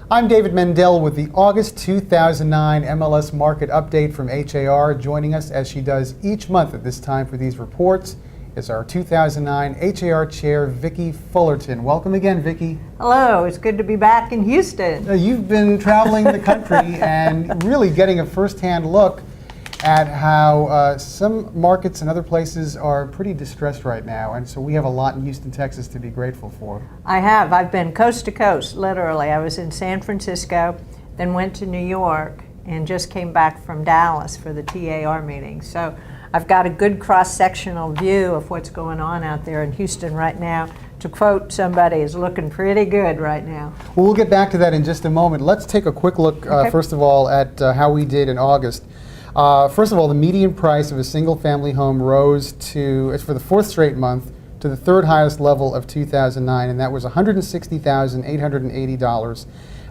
I'm David Mendel with the August 2009 MLS Market Update from HAR. Joining us, as she does each month at this time for these reports, is our 2009 HAR Chair, Vicki Fullerton. Welcome again, Vicki. Hello, it's good to be back in Houston. You've been traveling the country and really getting a first-hand look at how some markets and other places are pretty distressed right now, and so we have a lot in Houston, Texas to be grateful for. I have. I've been coast to coast, literally. I was in San Francisco, then went to New York, and just came back from Dallas for the TAR meeting. So I've got a good cross-sectional view of what's going on out there in Houston right now. To quote somebody, is looking pretty good right now. Well, we'll get back to that in just a moment. Let's take a quick look, first of all, at how we did in August. First of all, the median price of a single-family home rose to, it's for the fourth straight month, to the third highest level of 2009, and that was $160,880.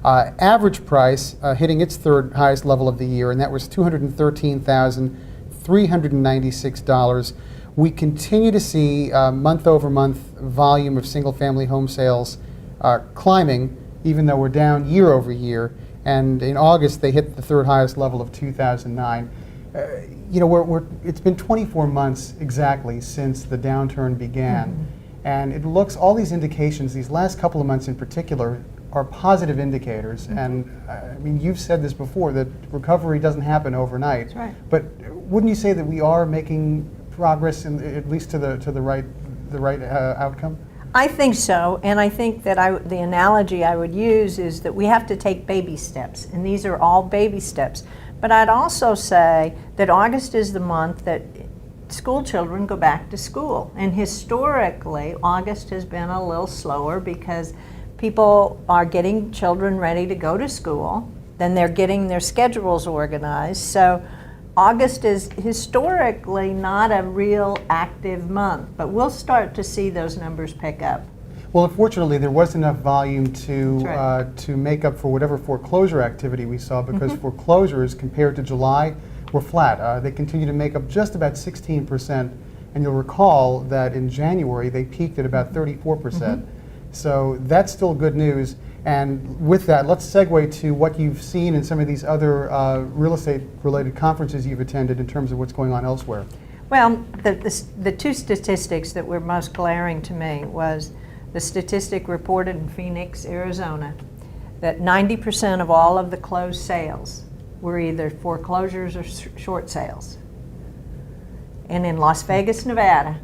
Average price hitting its third highest level of the year, and that was $213,396. We continue to see month-over-month volume of single-family home sales climbing, even though we're down year-over-year. And in August, they hit the third highest level of 2009. It's been 24 months exactly since the downturn began. And it looks, all these indications, these last couple of months in particular, are positive indicators. And I mean, you've said this before, that recovery doesn't happen overnight. That's right. But wouldn't you say that we are making progress, at least to the right outcome? I think so, and I think that the analogy I would use is that we have to take baby steps, and these are all baby steps. But I'd also say that August is the month that school children go back to school, and historically August has been a little slower because people are getting children ready to go to school, then they're getting their schedules organized. So August is historically not a real active month, but we'll start to see those numbers pick up. Well, unfortunately, there was enough volume to Right. to make up for whatever foreclosure activity we saw, because foreclosures compared to July were flat. They continue to make up just about 16%, and you'll recall that in January they peaked at about 34%. So that's still good news. And with that, let's segue to what you've seen in some of these other real estate-related conferences you've attended in terms of what's going on elsewhere. Well, the two statistics that were most glaring to me was the statistic reported in Phoenix, Arizona, that 90% of all of the closed sales were either foreclosures or short sales. And in Las Vegas, Nevada,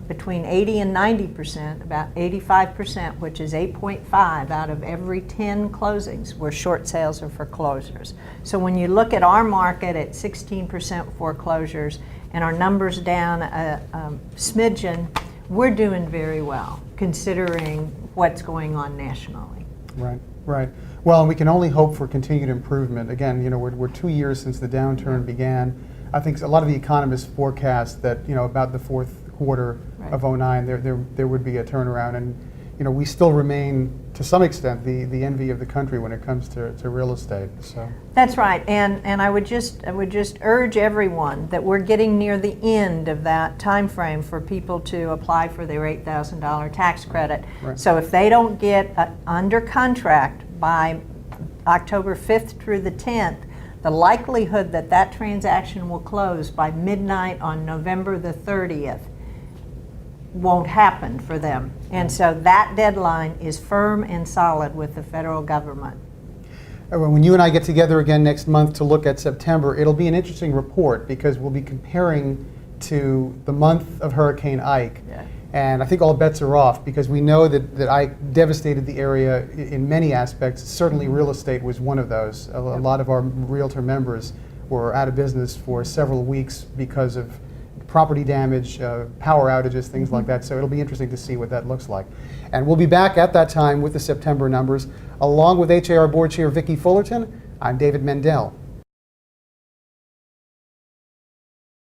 between 80 and 90%, about 85%, which is 8.5 out of every 10 closings, were short sales or foreclosures. So when you look at our market at 16% foreclosures and our numbers down a smidgen, we're doing very well considering what's going on nationally. Right, right. Well, and we can only hope for continued improvement. Again, we're 2 years since the downturn began. I think a lot of the economists forecast that, about the fourth quarter of 09, there would be a turnaround, and we still remain to some extent the envy of the country when it comes to real estate. So that's right, and I would just urge everyone that we're getting near the end of that time frame for people to apply for their $8,000 tax credit. Right. So if they don't get under contract by October 5th through the 10th, the likelihood that that transaction will close by midnight on November the 30th won't happen for them. And so that deadline is firm and solid with the federal government. when you and I get together again next month to look at September, it'll be an interesting report because we'll be comparing to the month of Hurricane Ike. Yeah. And I think all bets are off because we know that Ike devastated the area in many aspects. Certainly real estate was one of those. A lot of our realtor members were out of business for several weeks because of property damage, power outages, things like that. So it'll be interesting to see what that looks like. And we'll be back at that time with the September numbers. Along with HAR Board Chair Vicki Fullerton, I'm David Mendel.